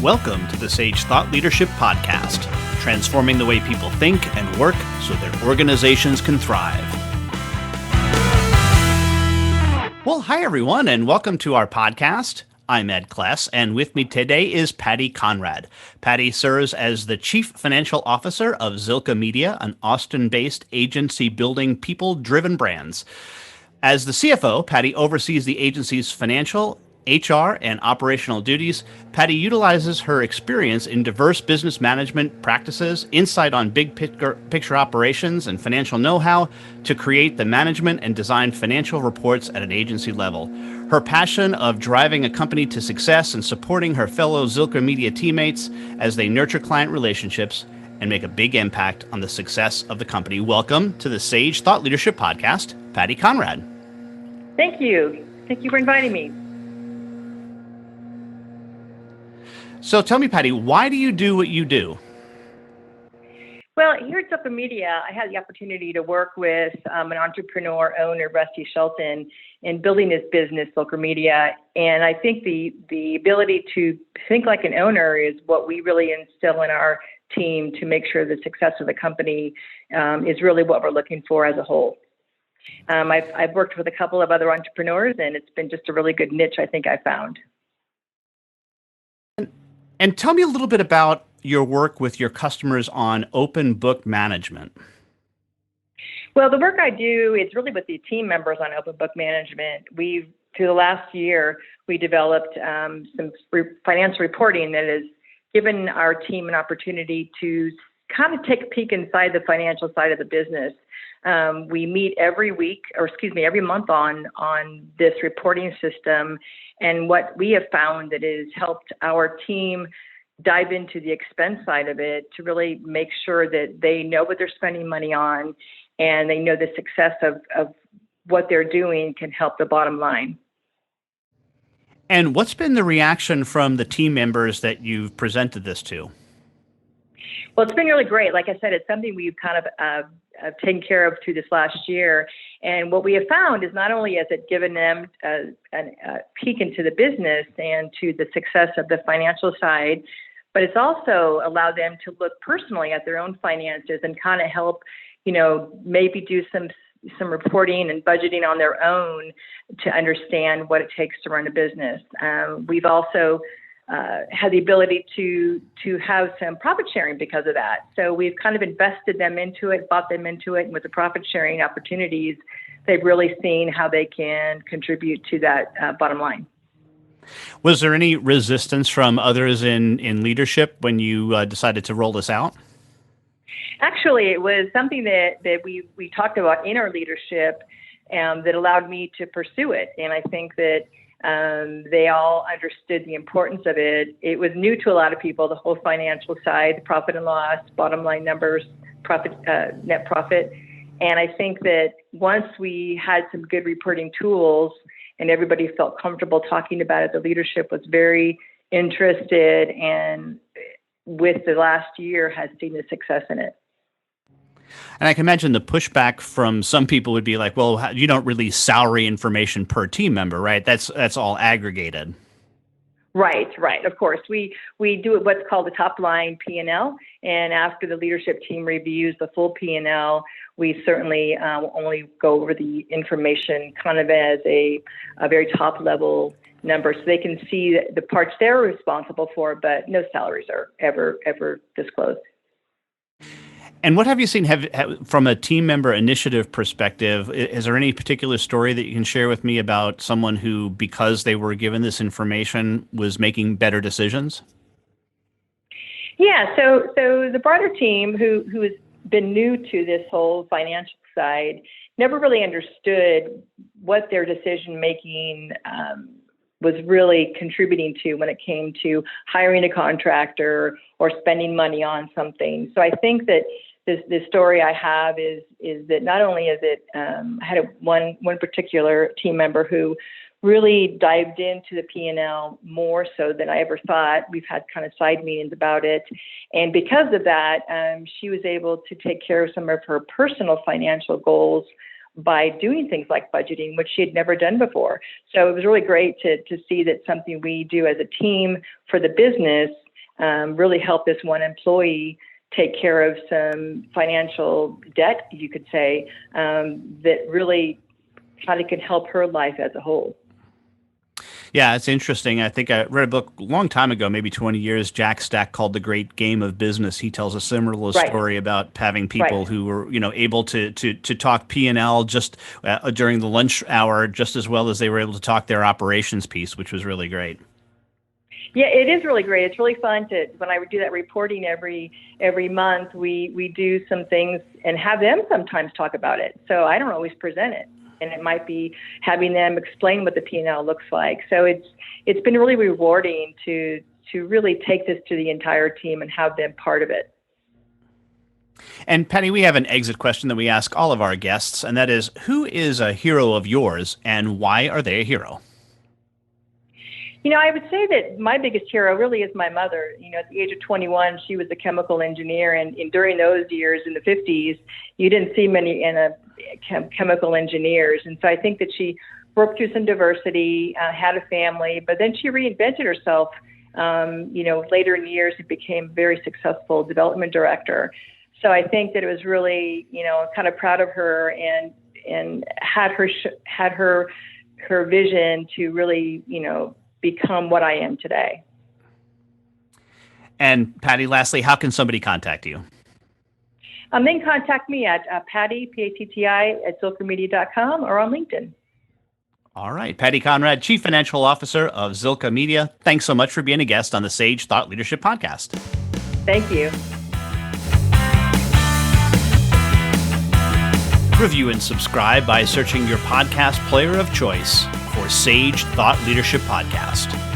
Welcome to the Sage Thought Leadership Podcast, transforming the way people think and work so their organizations can thrive. Well, hi, everyone, and welcome to our podcast. I'm Ed Kless, and with me today is Patti Conrad. Patti serves as the Chief Financial Officer of Zilker Media, an Austin-based agency building people-driven brands. As the CFO, Patti oversees the agency's financial, HR, and operational duties. Patti utilizes her experience in diverse business management practices, insight on big picture operations, and financial know-how to create the management and design financial reports at an agency level. Her passion of driving a company to success and supporting her fellow Zilker Media teammates as they nurture client relationships and make a big impact on the success of the company. Welcome to the Sage Thought Leadership Podcast, Patti Conrad. Thank you. Thank you for inviting me. So tell me, Patti, why do you do what you do? Well, here at Zilker Media, I had the opportunity to work with an entrepreneur, owner, Rusty Shelton, in building his business, Zilker Media. And I think the ability to think like an owner is what we really instill in our team to make sure the success of the company is really what we're looking for as a whole. I've worked with a couple of other entrepreneurs, and it's been just a really good niche I think I found. And tell me a little bit about your work with your customers on open book management. Well, the work I do is really with the team members on open book management. Through the last year, we developed some financial reporting that has given our team an opportunity to kind of take a peek inside the financial side of the business. We meet every month on this reporting system. And what we have found that has helped our team dive into the expense side of it to really make sure that they know what they're spending money on and they know the success of what they're doing can help the bottom line. And what's been the reaction from the team members that you've presented this to? Well, it's been really great. Like I said, it's something we've kind of taken care of through this last year. And what we have found is not only has it given them a peek into the business and to the success of the financial side, but it's also allowed them to look personally at their own finances and kind of help, maybe do some reporting and budgeting on their own to understand what it takes to run a business. We've also had the ability to have some profit sharing because of that. So we've kind of invested them into it, bought them into it, and with the profit sharing opportunities, they've really seen how they can contribute to that bottom line. Was there any resistance from others in leadership when you decided to roll this out? Actually, it was something that we talked about in our leadership that allowed me to pursue it. And I think that they all understood the importance of it. It was new to a lot of people, the whole financial side, profit and loss, bottom line numbers, profit, net profit. And I think that once we had some good reporting tools and everybody felt comfortable talking about it, the leadership was very interested and with the last year has seen the success in it. And I can imagine the pushback from some people would be like, well, you don't release salary information per team member, right? That's all aggregated. Right. Of course, we do what's called the top line P&L, and after the leadership team reviews the full P&L, we certainly only go over the information kind of as a very top level number, so they can see the parts they're responsible for, but no salaries are ever disclosed. And what have you seen from a team member initiative perspective? Is there any particular story that you can share with me about someone who, because they were given this information, was making better decisions? Yeah, so the broader team who has been new to this whole financial side never really understood what their decision making was really contributing to when it came to hiring a contractor or spending money on something. So I think that the story I have is that not only is it, I had one particular team member who really dived into the P&L more so than I ever thought. We've had kind of side meetings about it. And because of that, she was able to take care of some of her personal financial goals by doing things like budgeting, which she had never done before. So it was really great to see that something we do as a team for the business really help this one employee take care of some financial debt, you could say, that really how it could help her life as a whole. Yeah, it's interesting. I think I read a book a long time ago, maybe 20 years, Jack Stack, called The Great Game of Business. He tells a similar story about having people who were, able to talk P&L just during the lunch hour, just as well as they were able to talk their operations piece, which was really great. Yeah, it is really great. It's really fun when I would do that reporting every month, we do some things and have them sometimes talk about it. So I don't always present it. And it might be having them explain what the P&L looks like. So it's been really rewarding to really take this to the entire team and have them part of it. And Patti, we have an exit question that we ask all of our guests, and that is, who is a hero of yours and why are they a hero? I would say that my biggest hero really is my mother. At the age of 21, she was a chemical engineer, and during those years in the 50s, you didn't see many chemical engineers. And so I think that she worked through some diversity, had a family, but then she reinvented herself. Later in years, she became a very successful development director. So I think that it was really, kind of proud of her and had her vision to really, become what I am today. And Patti, lastly, how can somebody contact you? They can contact me at Patti, P-A-T-T-I, at zilkermedia.com or on LinkedIn. All right. Patti Conrad, Chief Financial Officer of Zilker Media. Thanks so much for being a guest on the Sage Thought Leadership Podcast. Thank you. Review and subscribe by searching your podcast player of choice for Sage Thought Leadership Podcast.